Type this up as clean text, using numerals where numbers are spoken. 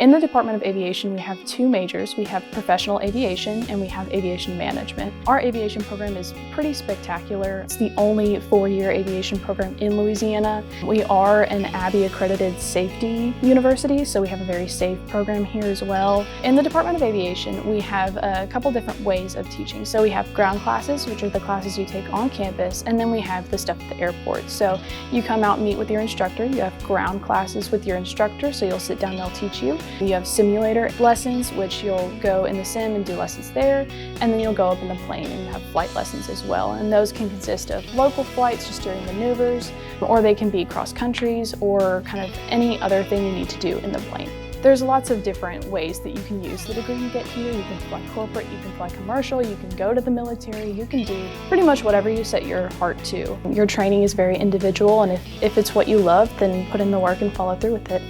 In the Department of Aviation, we have two majors. We have professional aviation and we have aviation management. Our aviation program is pretty spectacular. It's the only 4-year aviation program in Louisiana. We are an AABI-accredited safety university, so we have a very safe program here as well. In the Department of Aviation, we have a couple different ways of teaching. So we have ground classes, which are the classes you take on campus, and then we have the stuff at the airport. So you come out and meet with your instructor. You have ground classes with your instructor, so you'll sit down and they'll teach you. You have simulator lessons, which you'll go in the sim and do lessons there, and then you'll go up in the plane and have flight lessons as well. And those can consist of local flights just during maneuvers, or they can be cross countries, or kind of any other thing you need to do in the plane. There's lots of different ways that you can use the degree you get here. You can fly corporate, you can fly commercial, you can go to the military, you can do pretty much whatever you set your heart to. Your training is very individual, and if it's what you love, then put in the work and follow through with it.